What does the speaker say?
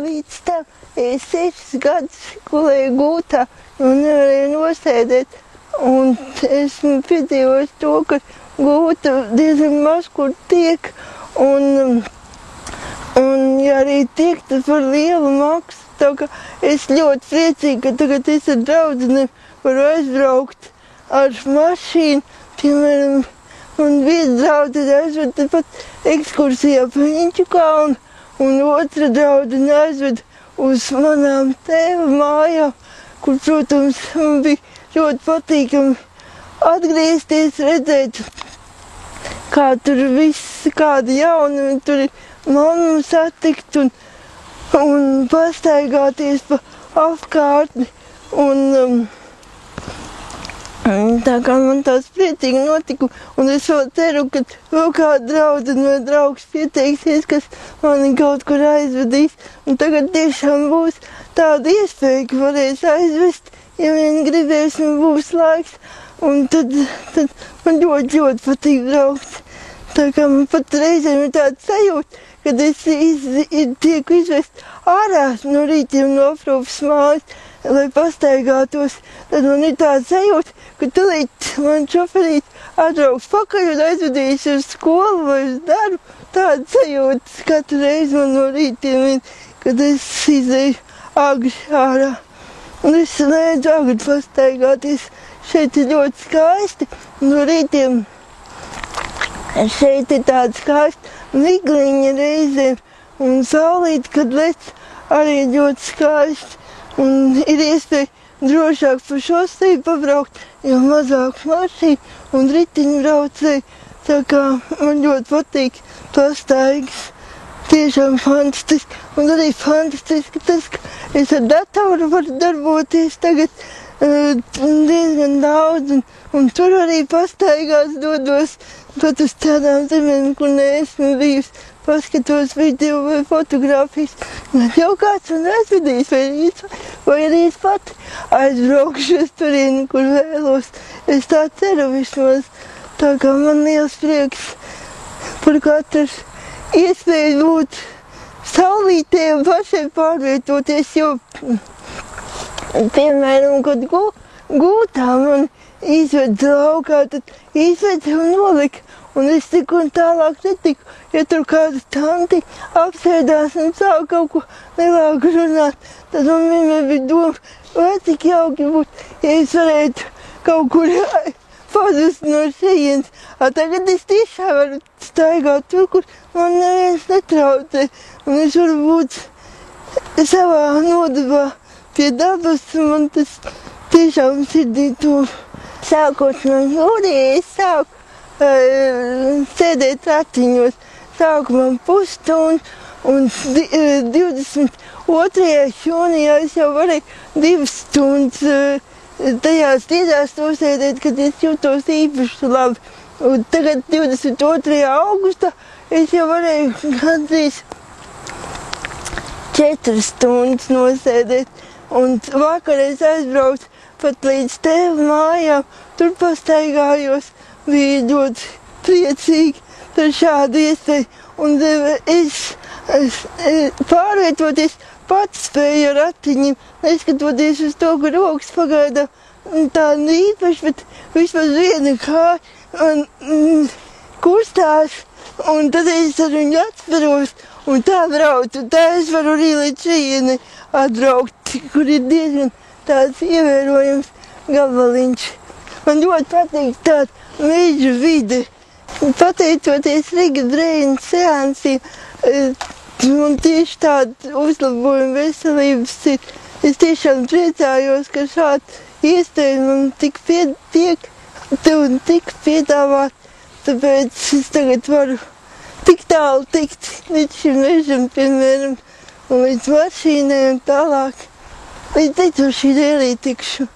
līdz tam 6 gadus gulēju gultā un nevarēju nosēdēt. Un esmu piedzīvojis to, ka gulta diezgan maz kur tiek. Un ja arī tiek, tas par lielu maksu. Tā kā es ļoti priecīgi, ka tagad es ar draudzenēm varu aizbraukt ar mašīnu. Piemēram, man viena draudzene aizved pat ekskursijā pa Viņķu kalnu, un otra draudzene aizved uz manām tēva mājām, kur, protams, man bija ļoti patīkami atgriezties, redzēt, kā tur viss, kādi jauni, tur ir mammu satikt un pastaigāties pa apkārtni. Un tā kā man tās priecīgi notika, un es vēl ceru, ka vēl kāda draudzene vai draugs pieteiksies, kas mani kaut kur aizvedīs. Un tagad tiešām būs tāda iespēja, ka varēs aizvest, ja vien gribēs un būs laiks. Un tad man ļoti patīk braukt. Tā kā man pat reizēm ir tāds sajūta, kad es tieku izvest ārā no rītiem no aprūpas mājas, lai pastaigātos, tad man ir tāds sajūta, ka tūlīt man šoferīt atbrauks pakaļ un aizvedīs uz skolu vai uz darbu. Tāda sajūta katru reizi man no rītiem ir, kad es izēju agri ārā. Un es lēdzu agri pastaigāties. Šeit ir ļoti skaisti. No rītiem šeit ir tāda skaista vigliņa reizēm. Un saulīt, kad lec, arī ļoti skaisti. Un ir iespēja drošāk pa šoseju pabraukt, jo mazāk mašīnu un ritiņbraucēju. Tā kā man ļoti patīk pastaigas. Tiešām fantastiski. Un arī fantastiski tas, ka es ar datoru varu darboties tagad diezgan daudz. Un tur arī pastaigās dodos pat uz tādām zemēm, kur neesmu bijusi. Paskatos video vai fotogrāfijas. Tad jau kāds man aizvedīs, vai arī es pati aizbraukšu uz turieni, kur vēlos. Es tā ceru vismaz. Tā kā man liels prieks par katru iespēju būt saulītē un pašai pārvietoties, jo, piemēram, kad gultā man izved laukā, tad izved un nolika. Un es tik un tālāk netiku, ja tur kāda tanti apsēdās un sāk kaut ko lielāku runāt, tad man vienmēr bija doma, vai cik jauki būtu, ja es varētu kaut kur pazust no šejienes. Tagad es tiešām varu staigāt tur, kur man neviens netraucē, un es varu būt savā nodabā pie dabas, un man tas tiešām sirdī to. Sākot no jūlijā, es sāku sēdēt ratiņos. Sākumā pusstundu, un 22. jūnijā es jau varēju 2 stundas tajās dienās nosēdēt, kad es jūtos īpaši labi. Un tagad 22. augustā es jau varēju gandrīz 4 stundas nosēdēt. Un vakar es aizbraucu pat līdz tēva mājām, tur pastaigājos. Bija ļoti priecīgi par šādu iespēju, un es pārvietoties pats spēju ar ratiņiem, neskatoties uz to, ka rokas pagaidām tāda īpaši, bet vismaz viena kāja kustās, un tad es ar viņu atveros, un tā braucu, un tā es varu arī līdz šejienei atbraukt, kur ir diezgan tāds ievērojams gabaliņš. Man ļoti patīk tāda meža vide. Pateicoties Riga Brēna seansiem, man tieši tāda uzlabojuma veselības ir. Es tiešām priecājos, ka šāda iespēja man tik piedāvāt, tāpēc es tagad varu tik tālu tikt līdz šim mežam, piemēram, un līdz mašīnai un tālāk. Līdz šī arī tikšu.